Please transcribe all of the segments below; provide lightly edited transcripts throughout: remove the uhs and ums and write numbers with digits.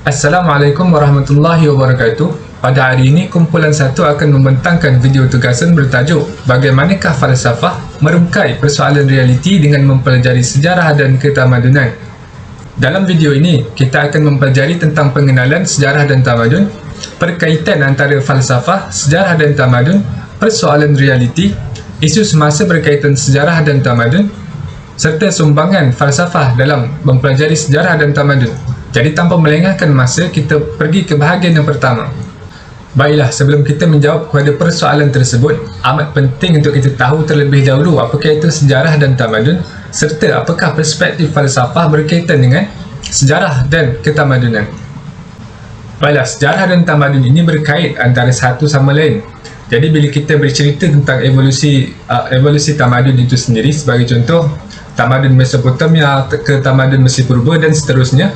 Assalamualaikum warahmatullahi wabarakatuh. Pada hari ini, kumpulan 1 akan membentangkan video tugasan bertajuk Bagaimanakah falsafah merungkai persoalan realiti dengan mempelajari sejarah dan ketamadunan. Dalam video ini, kita akan mempelajari tentang pengenalan sejarah dan tamadun, perkaitan antara falsafah, sejarah dan tamadun, persoalan realiti, isu semasa berkaitan sejarah dan tamadun, serta sumbangan falsafah dalam mempelajari sejarah dan tamadun. Jadi tanpa melengahkan masa, kita pergi ke bahagian yang pertama. Baiklah, sebelum kita menjawab kepada persoalan tersebut, amat penting untuk kita tahu terlebih dahulu apakah itu sejarah dan tamadun, serta apakah perspektif falsafah berkaitan dengan sejarah dan ketamadunan. Baiklah, sejarah dan tamadun ini berkait antara satu sama lain. Jadi bila kita bercerita tentang evolusi tamadun itu sendiri, sebagai contoh tamadun Mesopotamia ke tamadun Mesir Purba dan seterusnya,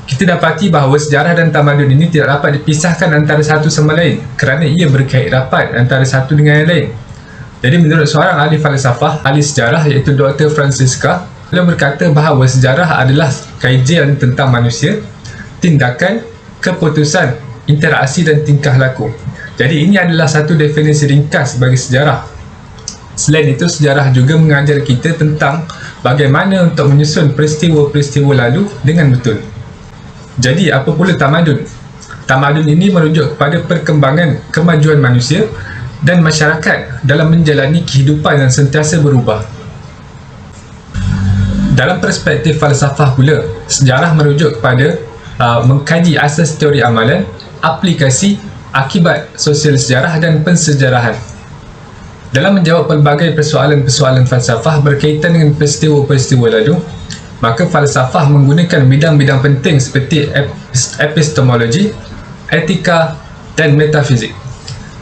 kita dapati bahawa sejarah dan tamadun ini tidak dapat dipisahkan antara satu sama lain kerana ia berkait rapat antara satu dengan yang lain. Jadi menurut seorang ahli falsafah, ahli sejarah iaitu Dr. Francisca, beliau berkata bahawa sejarah adalah kajian tentang manusia, tindakan, keputusan, interaksi dan tingkah laku. Jadi ini adalah satu definisi ringkas bagi sejarah. Selain itu, sejarah juga mengajar kita tentang bagaimana untuk menyusun peristiwa-peristiwa lalu dengan betul. Jadi, apa pula tamadun? Tamadun ini merujuk kepada perkembangan kemajuan manusia dan masyarakat dalam menjalani kehidupan yang sentiasa berubah. Dalam perspektif falsafah pula, sejarah merujuk kepada mengkaji asas teori amalan, aplikasi, akibat sosial sejarah dan pensejarahan. Dalam menjawab pelbagai persoalan-persoalan falsafah berkaitan dengan peristiwa-peristiwa lalu, maka falsafah menggunakan bidang-bidang penting seperti epistemologi, etika dan metafizik.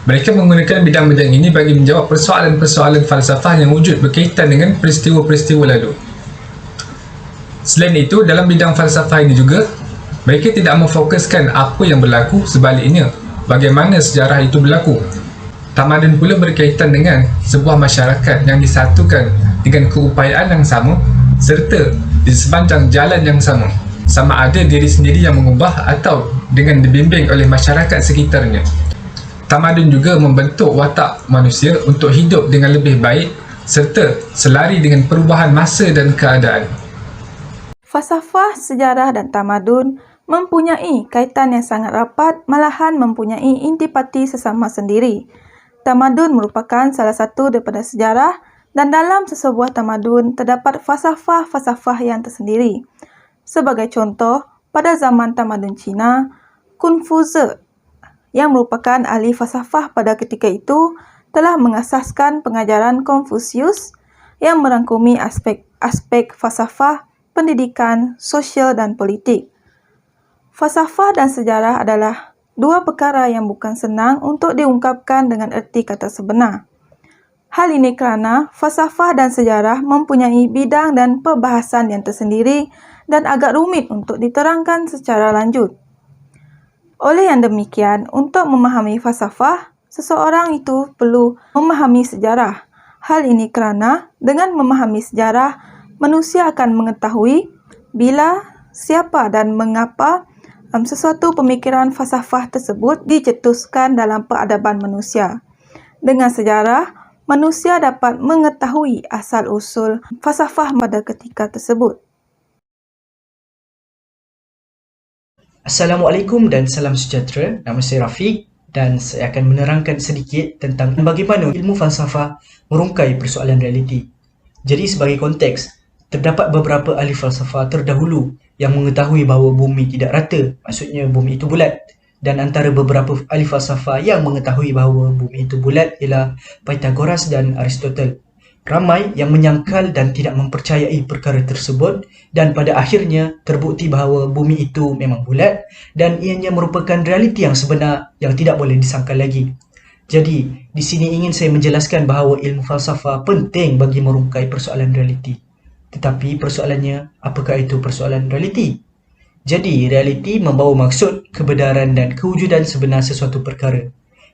Mereka menggunakan bidang-bidang ini bagi menjawab persoalan-persoalan falsafah yang wujud berkaitan dengan peristiwa-peristiwa lalu. Selain itu, dalam bidang falsafah ini juga, mereka tidak memfokuskan apa yang berlaku, sebaliknya, bagaimana sejarah itu berlaku. Tamadun pula berkaitan dengan sebuah masyarakat yang disatukan dengan keupayaan yang sama serta di sepanjang jalan yang sama ada diri sendiri yang mengubah atau dengan dibimbing oleh masyarakat sekitarnya. Tamadun juga membentuk watak manusia untuk hidup dengan lebih baik serta selari dengan perubahan masa dan keadaan. Falsafah, sejarah dan tamadun mempunyai kaitan yang sangat rapat, malahan mempunyai intipati sesama sendiri. Tamadun merupakan salah satu daripada sejarah, dan dalam sesebuah tamadun terdapat falsafah-falsafah yang tersendiri. Sebagai contoh, pada zaman tamadun Cina, Confucius yang merupakan ahli falsafah pada ketika itu telah mengasaskan pengajaran Confucius yang merangkumi aspek falsafah, pendidikan, sosial dan politik. Falsafah dan sejarah adalah dua perkara yang bukan senang untuk diungkapkan dengan erti kata sebenar. Hal ini kerana falsafah dan sejarah mempunyai bidang dan perbahasan yang tersendiri dan agak rumit untuk diterangkan secara lanjut. Oleh yang demikian, untuk memahami falsafah, seseorang itu perlu memahami sejarah. Hal ini kerana dengan memahami sejarah, manusia akan mengetahui bila, siapa dan mengapa sesuatu pemikiran falsafah tersebut dicetuskan dalam peradaban manusia. Dengan sejarah, manusia dapat mengetahui asal-usul falsafah pada ketika tersebut. Assalamualaikum dan salam sejahtera. Nama saya Rafiq dan saya akan menerangkan sedikit tentang bagaimana ilmu falsafah merungkai persoalan realiti. Jadi sebagai konteks, terdapat beberapa ahli falsafah terdahulu yang mengetahui bahawa bumi tidak rata, maksudnya bumi itu bulat. Dan antara beberapa ahli falsafah yang mengetahui bahawa bumi itu bulat ialah Pythagoras dan Aristotle. Ramai yang menyangkal dan tidak mempercayai perkara tersebut dan pada akhirnya terbukti bahawa bumi itu memang bulat dan ianya merupakan realiti yang sebenar yang tidak boleh disangkal lagi. Jadi, di sini ingin saya menjelaskan bahawa ilmu falsafah penting bagi merungkai persoalan realiti. Tetapi persoalannya, apakah itu persoalan realiti? Jadi, realiti membawa maksud, kebenaran dan kewujudan sebenar sesuatu perkara.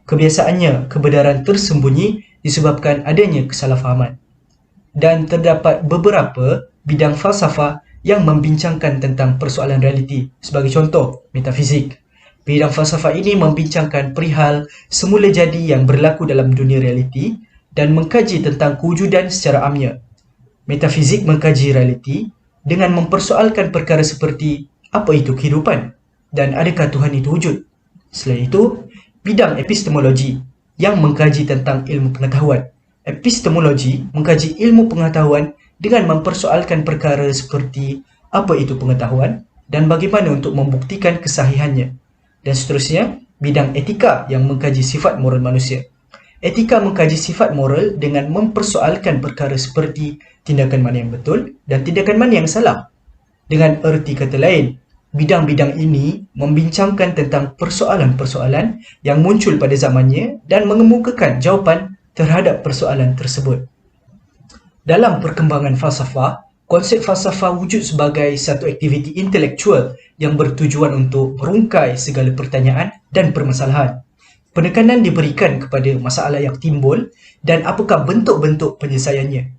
Kebiasaannya, kebenaran tersembunyi disebabkan adanya kesalahfahaman. Dan terdapat beberapa bidang falsafah yang membincangkan tentang persoalan realiti. Sebagai contoh, metafizik. Bidang falsafah ini membincangkan perihal semula jadi yang berlaku dalam dunia realiti dan mengkaji tentang kewujudan secara amnya. Metafizik mengkaji realiti dengan mempersoalkan perkara seperti apa itu kehidupan dan adakah Tuhan itu wujud. Selain itu, bidang epistemologi yang mengkaji tentang ilmu pengetahuan. Epistemologi mengkaji ilmu pengetahuan dengan mempersoalkan perkara seperti apa itu pengetahuan dan bagaimana untuk membuktikan kesahihannya. Dan seterusnya, bidang etika yang mengkaji sifat moral manusia. Etika mengkaji sifat moral dengan mempersoalkan perkara seperti tindakan mana yang betul dan tindakan mana yang salah. Dengan erti kata lain, bidang-bidang ini membincangkan tentang persoalan-persoalan yang muncul pada zamannya dan mengemukakan jawapan terhadap persoalan tersebut. Dalam perkembangan falsafah, konsep falsafah wujud sebagai satu aktiviti intelektual yang bertujuan untuk merungkai segala pertanyaan dan permasalahan. Penekanan diberikan kepada masalah yang timbul dan apakah bentuk-bentuk penyelesaiannya.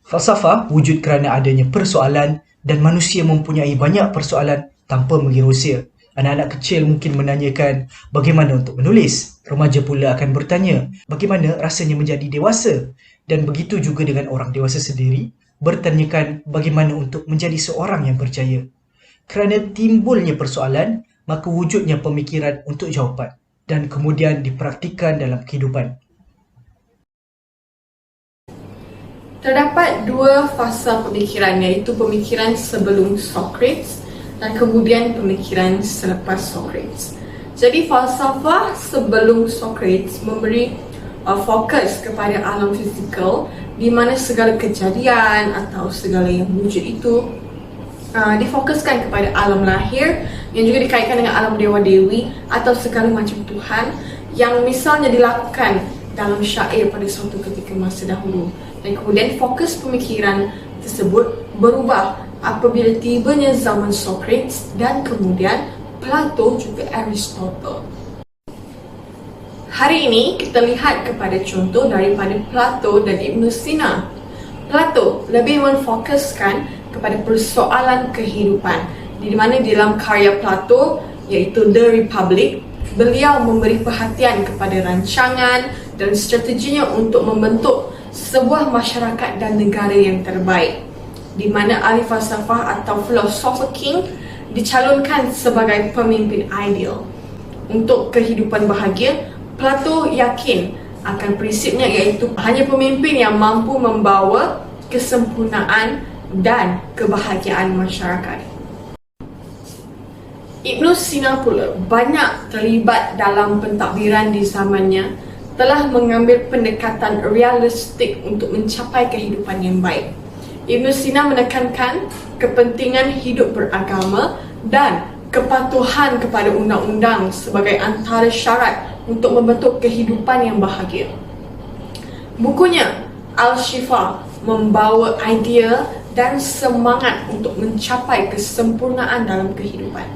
Falsafah wujud kerana adanya persoalan dan manusia mempunyai banyak persoalan tanpa mengira usia. Anak-anak kecil mungkin menanyakan bagaimana untuk menulis. Remaja pula akan bertanya bagaimana rasanya menjadi dewasa. Dan begitu juga dengan orang dewasa sendiri bertanyakan bagaimana untuk menjadi seorang yang berjaya. Kerana timbulnya persoalan, maka wujudnya pemikiran untuk jawapan dan kemudian dipraktikkan dalam kehidupan. Terdapat dua fasa pemikiran, iaitu pemikiran sebelum Socrates dan kemudian pemikiran selepas Socrates. Jadi falsafah sebelum Socrates memberi fokus kepada alam fizikal di mana segala kejadian atau segala yang wujud itu difokuskan kepada alam lahir yang juga dikaitkan dengan alam dewa-dewi atau segala macam Tuhan yang misalnya dilakukan dalam syair pada suatu ketika masa dahulu. Dan kemudian fokus pemikiran tersebut berubah apabila tibanya zaman Socrates dan kemudian Plato juga Aristotle. Hari ini kita lihat kepada contoh daripada Plato dan Ibn Sina. Plato lebih memfokuskan kepada persoalan kehidupan, di mana dalam karya Plato iaitu The Republic, beliau memberi perhatian kepada rancangan dan strateginya untuk membentuk sebuah masyarakat dan negara yang terbaik, di mana ahli falsafah atau philosopher king dicalonkan sebagai pemimpin ideal. Untuk kehidupan bahagia, Plato yakin akan prinsipnya iaitu hanya pemimpin yang mampu membawa kesempurnaan dan kebahagiaan masyarakat. Ibn Sina pula banyak terlibat dalam pentadbiran di zamannya, telah mengambil pendekatan realistik untuk mencapai kehidupan yang baik. Ibn Sina menekankan kepentingan hidup beragama dan kepatuhan kepada undang-undang sebagai antara syarat untuk membentuk kehidupan yang bahagia. Bukunya Al-Shifa membawa idea dan semangat untuk mencapai kesempurnaan dalam kehidupan.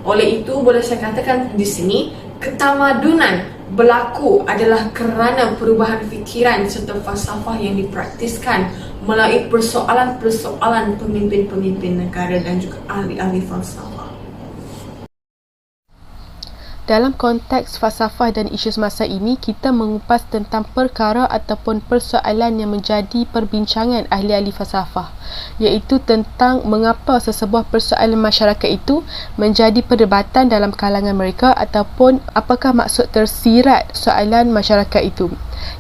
Oleh itu, boleh saya katakan di sini, ketamadunan berlaku adalah kerana perubahan fikiran serta falsafah yang dipraktiskan melalui persoalan-persoalan pemimpin-pemimpin negara dan juga ahli-ahli falsafah. Dalam konteks falsafah dan isu semasa ini, kita mengupas tentang perkara ataupun persoalan yang menjadi perbincangan ahli-ahli falsafah, iaitu tentang mengapa sesebuah persoalan masyarakat itu menjadi perdebatan dalam kalangan mereka ataupun apakah maksud tersirat soalan masyarakat itu.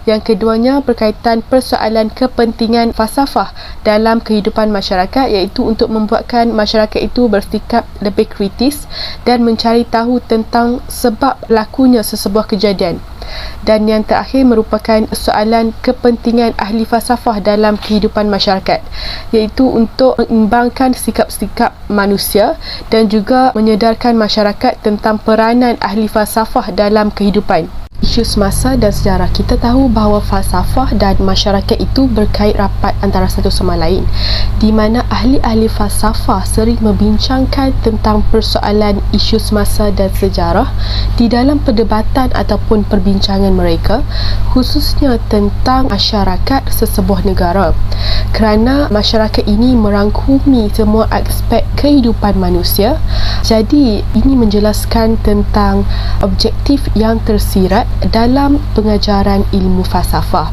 Yang keduanya berkaitan persoalan kepentingan falsafah dalam kehidupan masyarakat, iaitu untuk membuatkan masyarakat itu bersikap lebih kritis dan mencari tahu tentang sebab lakunya sesebuah kejadian. Dan yang terakhir merupakan soalan kepentingan ahli falsafah dalam kehidupan masyarakat, iaitu untuk mengimbangkan sikap-sikap manusia dan juga menyedarkan masyarakat tentang peranan ahli falsafah dalam kehidupan. isu semasa dan sejarah. Kita tahu bahawa falsafah dan masyarakat itu berkait rapat antara satu sama lain, di mana ahli-ahli falsafah sering membincangkan tentang persoalan isu semasa dan sejarah di dalam perdebatan ataupun perbincangan mereka, khususnya tentang masyarakat sesebuah negara, kerana masyarakat ini merangkumi semua aspek kehidupan manusia. Jadi ini menjelaskan tentang objektif yang tersirat dalam pengajaran ilmu falsafah,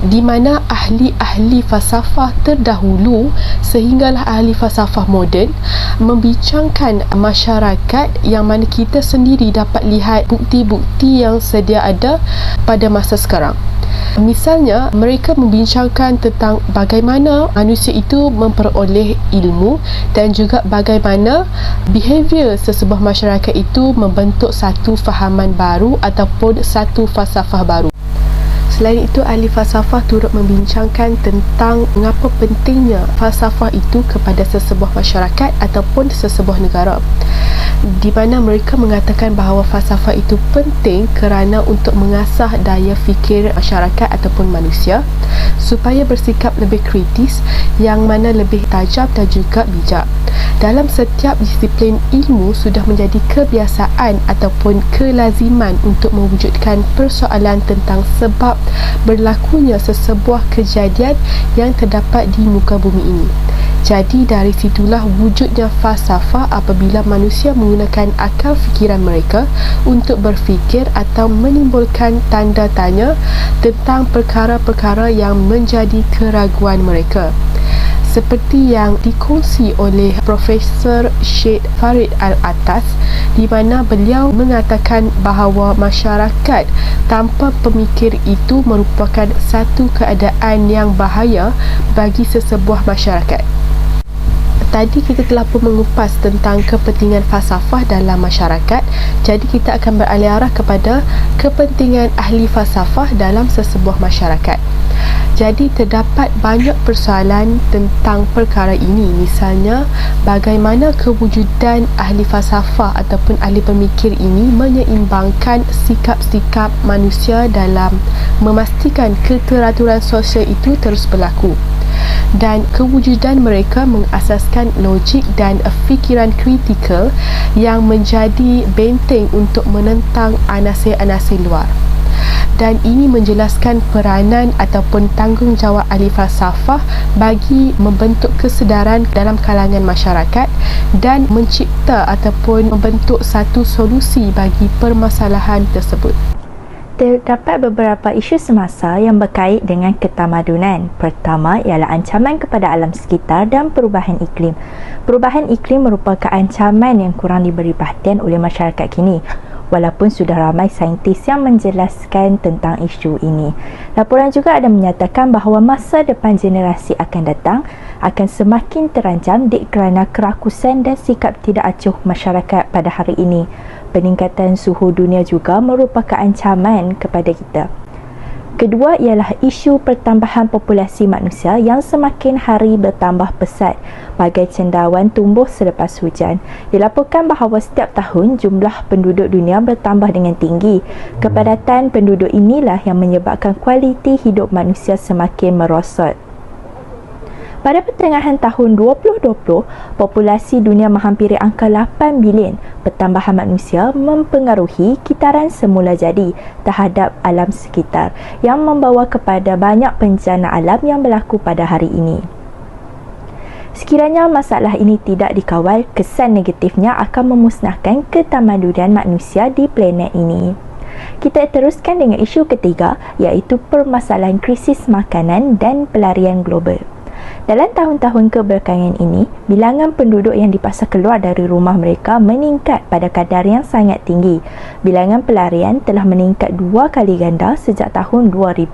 di mana ahli-ahli falsafah terdahulu sehinggalah ahli falsafah moden membincangkan masyarakat yang mana kita sendiri dapat lihat bukti-bukti yang sedia ada pada masa sekarang. Misalnya, mereka membincangkan tentang bagaimana manusia itu memperoleh ilmu dan juga bagaimana behavior sesebuah masyarakat itu membentuk satu fahaman baru ataupun satu falsafah baru. Selain itu, ahli falsafah turut membincangkan tentang mengapa pentingnya falsafah itu kepada sesebuah masyarakat ataupun sesebuah negara, di mana mereka mengatakan bahawa falsafah itu penting kerana untuk mengasah daya fikir masyarakat ataupun manusia supaya bersikap lebih kritis, yang mana lebih tajam dan juga bijak. Dalam setiap disiplin ilmu sudah menjadi kebiasaan ataupun kelaziman untuk mewujudkan persoalan tentang sebab berlakunya sesebuah kejadian yang terdapat di muka bumi ini. Jadi dari situlah wujudnya falsafah apabila manusia menggunakan akal fikiran mereka untuk berfikir atau menimbulkan tanda tanya tentang perkara-perkara yang menjadi keraguan mereka. Seperti yang dikongsi oleh Profesor Syed Farid Al-Atas, di mana beliau mengatakan bahawa masyarakat tanpa pemikir itu merupakan satu keadaan yang bahaya bagi sesebuah masyarakat. Tadi kita telah pun mengupas tentang kepentingan falsafah dalam masyarakat, jadi kita akan beralih arah kepada kepentingan ahli falsafah dalam sesebuah masyarakat. Jadi terdapat banyak persoalan tentang perkara ini, misalnya bagaimana kewujudan ahli falsafah ataupun ahli pemikir ini menyeimbangkan sikap-sikap manusia dalam memastikan keteraturan sosial itu terus berlaku, dan kewujudan mereka mengasaskan logik dan fikiran kritikal yang menjadi benteng untuk menentang anasir-anasir luar. Dan ini menjelaskan peranan ataupun tanggungjawab ahli falsafah bagi membentuk kesedaran dalam kalangan masyarakat dan mencipta ataupun membentuk satu solusi bagi permasalahan tersebut. Terdapat beberapa isu semasa yang berkait dengan ketamadunan. Pertama ialah ancaman kepada alam sekitar dan perubahan iklim. Perubahan iklim merupakan ancaman yang kurang diberi perhatian oleh masyarakat kini, walaupun sudah ramai saintis yang menjelaskan tentang isu ini. Laporan juga ada menyatakan bahawa masa depan generasi akan datang akan semakin terancam kerana kerakusan dan sikap tidak acuh masyarakat pada hari ini. Peningkatan suhu dunia juga merupakan ancaman kepada kita. Kedua ialah isu pertambahan populasi manusia yang semakin hari bertambah pesat bagai cendawan tumbuh selepas hujan. Dilaporkan bahawa setiap tahun jumlah penduduk dunia bertambah dengan tinggi. Kepadatan penduduk inilah yang menyebabkan kualiti hidup manusia semakin merosot. Pada pertengahan tahun 2020, populasi dunia menghampiri angka 8 bilion. Pertambahan manusia mempengaruhi kitaran semula jadi terhadap alam sekitar yang membawa kepada banyak bencana alam yang berlaku pada hari ini. Sekiranya masalah ini tidak dikawal, kesan negatifnya akan memusnahkan ketamadunan manusia di planet ini. Kita teruskan dengan isu ketiga, iaitu permasalahan krisis makanan dan pelarian global. Dalam tahun-tahun kebelakangan ini, bilangan penduduk yang dipaksa keluar dari rumah mereka meningkat pada kadar yang sangat tinggi. Bilangan pelarian telah meningkat 2 kali ganda sejak tahun 2000.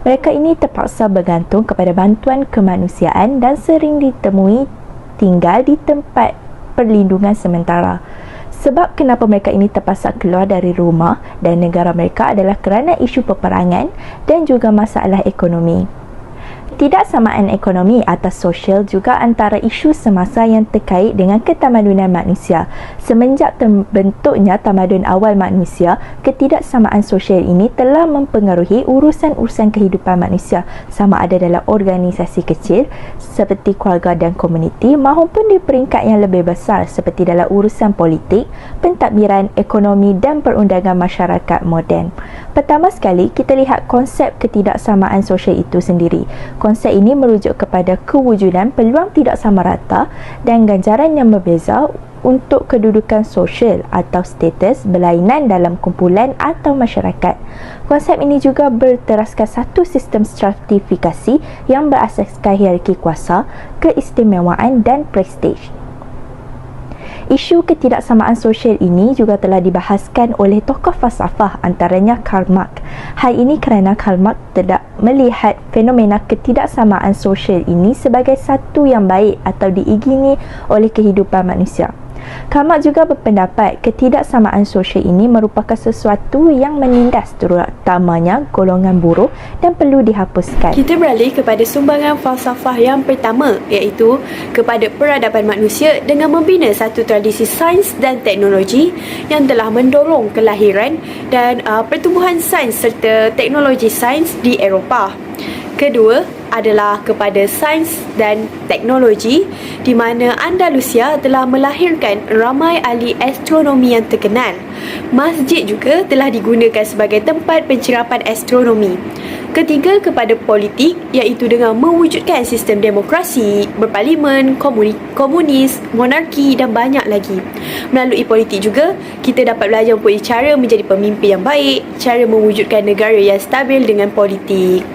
Mereka ini terpaksa bergantung kepada bantuan kemanusiaan dan sering ditemui tinggal di tempat perlindungan sementara. Sebab kenapa mereka ini terpaksa keluar dari rumah dan negara mereka adalah kerana isu peperangan dan juga masalah ekonomi. Ketidaksamaan ekonomi atau sosial juga antara isu semasa yang terkait dengan ketamadunan manusia. Semenjak terbentuknya tamadun awal manusia, ketidaksamaan sosial ini telah mempengaruhi urusan-urusan kehidupan manusia, sama ada dalam organisasi kecil seperti keluarga dan komuniti maupun di peringkat yang lebih besar seperti dalam urusan politik, pentadbiran, ekonomi dan perundangan masyarakat moden. Pertama sekali, kita lihat konsep ketidaksamaan sosial itu sendiri. Konsep ini merujuk kepada kewujudan peluang tidak sama rata dan ganjaran yang berbeza untuk kedudukan sosial atau status berlainan dalam kumpulan atau masyarakat. Konsep ini juga berteraskan satu sistem stratifikasi yang berasaskan hierarki kuasa, keistimewaan dan prestij. Isu ketidaksamaan sosial ini juga telah dibahaskan oleh tokoh falsafah antaranya Karl Marx. Hal ini kerana Karl Marx tidak melihat fenomena ketidaksamaan sosial ini sebagai satu yang baik atau diingini oleh kehidupan manusia. Karl Marx juga berpendapat ketidaksamaan sosial ini merupakan sesuatu yang menindas terutamanya golongan buruh dan perlu dihapuskan. Kita beralih kepada sumbangan falsafah yang pertama, iaitu kepada peradaban manusia dengan membina satu tradisi sains dan teknologi yang telah mendorong kelahiran dan pertumbuhan sains serta teknologi sains di Eropah. Kedua adalah kepada sains dan teknologi di mana Andalusia telah melahirkan ramai ahli astronomi yang terkenal. Masjid juga telah digunakan sebagai tempat pencerapan astronomi. Ketiga kepada politik, iaitu dengan mewujudkan sistem demokrasi, berparlimen, komunis, monarki dan banyak lagi. Melalui politik juga, kita dapat belajar mempunyai cara menjadi pemimpin yang baik, cara mewujudkan negara yang stabil dengan politik.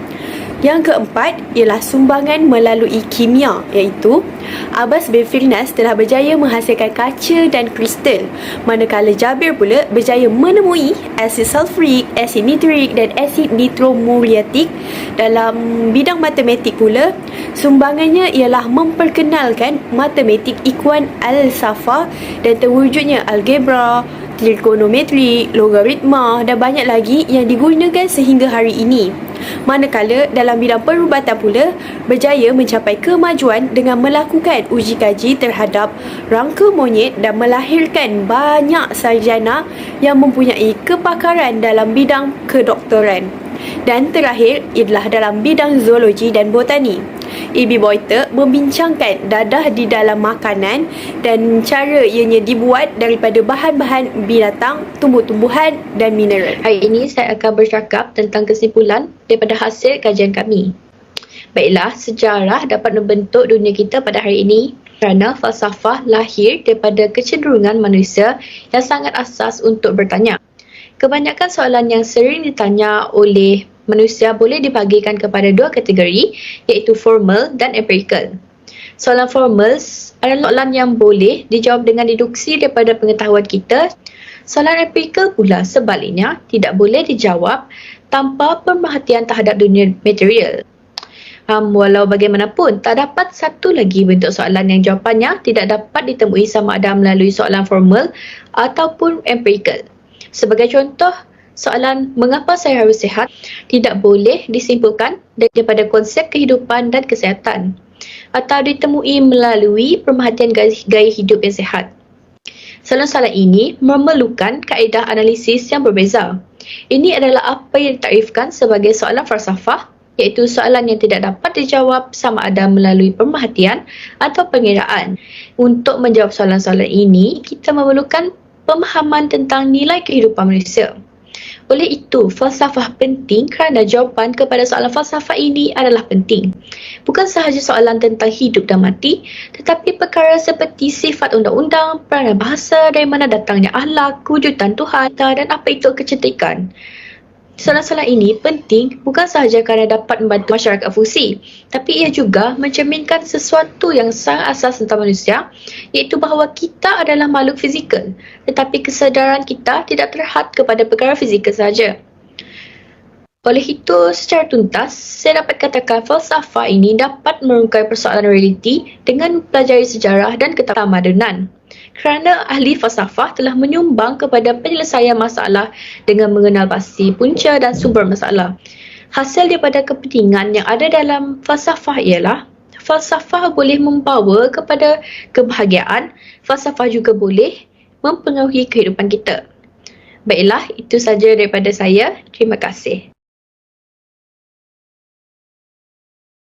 Yang keempat ialah sumbangan melalui kimia, iaitu Abbas bin Firnas telah berjaya menghasilkan kaca dan kristal, manakala Jabir pula berjaya menemui asid sulfurik, asid nitrik dan asid nitromuriatik. Dalam bidang matematik pula, sumbangannya ialah memperkenalkan matematik Ikhwan Al-Safa dan terwujudnya algebra, trigonometri, logaritma dan banyak lagi yang digunakan sehingga hari ini. Manakala dalam bidang perubatan pula berjaya mencapai kemajuan dengan melakukan uji kaji terhadap rangka monyet dan melahirkan banyak sarjana yang mempunyai kepakaran dalam bidang kedoktoran. Dan terakhir ialah dalam bidang zoologi dan botani. E.B. Boiter membincangkan dadah di dalam makanan dan cara ianya dibuat daripada bahan-bahan binatang, tumbuh-tumbuhan dan mineral. Hari ini saya akan bercakap tentang kesimpulan daripada hasil kajian kami. Baiklah, sejarah dapat membentuk dunia kita pada hari ini kerana falsafah lahir daripada kecenderungan manusia yang sangat asas untuk bertanya. Kebanyakan soalan yang sering ditanya oleh manusia boleh dibahagikan kepada dua kategori, iaitu formal dan empirical. Soalan formal adalah soalan yang boleh dijawab dengan deduksi daripada pengetahuan kita. Soalan empirical pula sebaliknya tidak boleh dijawab tanpa pemerhatian terhadap dunia material. Walau bagaimanapun, tak dapat satu lagi bentuk soalan yang jawapannya tidak dapat ditemui sama ada melalui soalan formal ataupun empirical. Sebagai contoh, soalan mengapa saya harus sihat tidak boleh disimpulkan daripada konsep kehidupan dan kesihatan atau ditemui melalui pemerhatian gaya hidup yang sihat. Soalan-soalan ini memerlukan kaedah analisis yang berbeza. Ini adalah apa yang ditaktifkan sebagai soalan falsafah, iaitu soalan yang tidak dapat dijawab sama ada melalui pemerhatian atau pengiraan. Untuk menjawab soalan-soalan ini, kita memerlukan pemahaman tentang nilai kehidupan manusia. Oleh itu, falsafah penting kerana jawapan kepada soalan falsafah ini adalah penting. Bukan sahaja soalan tentang hidup dan mati, tetapi perkara seperti sifat undang-undang, peranan bahasa, dari mana datangnya akhlak, kewujudan Tuhan dan apa itu kecantikan. Soalan-soalan ini penting bukan sahaja kerana dapat membantu masyarakat fungsi, tapi ia juga mencerminkan sesuatu yang sangat asas tentang manusia, iaitu bahawa kita adalah makhluk fizikal, tetapi kesedaran kita tidak terhad kepada perkara fizikal sahaja. Oleh itu, secara tuntas, saya dapat katakan falsafah ini dapat merungkai persoalan realiti dengan mempelajari sejarah dan ketamadunan. Kerana ahli falsafah telah menyumbang kepada penyelesaian masalah dengan mengenal pasti punca dan sumber masalah. Hasil daripada kepentingan yang ada dalam falsafah ialah falsafah boleh membawa kepada kebahagiaan, falsafah juga boleh mempengaruhi kehidupan kita. Baiklah, itu saja daripada saya. Terima kasih.